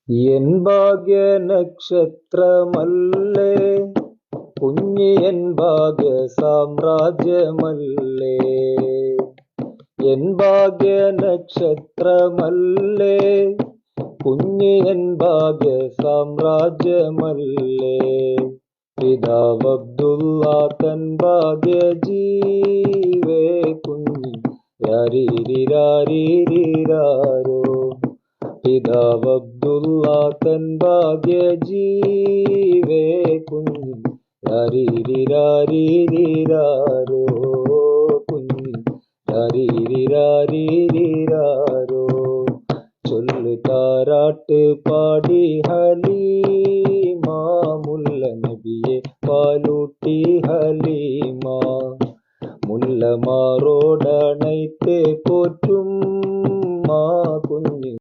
N ഭാഗ്യ നക്ഷത്രമല്ലേ കുഞ്ഞി, N ഭാഗ്യ സാമ്രാജ്യമല്ലേ. N ഭാഗ്യ നക്ഷത്രമല്ലേ കുഞ്ഞി, N ഭാഗ്യ സാമ്രാജ്യമല്ലേ. പിതാവ് അബ്ദുള്ള തൻ ഭാഗ്യ ജീവേ കുഞ്ഞി, രാരീരിരാരീരിരാരോ. പിതാവ് അബ്ദുള്ള തൻ ഭാഗ്യ ജീവേ കുഞ്ഞി, രാരീരിരാരീരിരാരോ കുഞ്ഞി, രാരീരിരാരീരിരാരോ. ചൊല്ലു താരാട്ട് പാടി ഹലീമ, മുല്ല നബിയെ പാലൂട്ടി ഹലീമ. മുല്ലമാ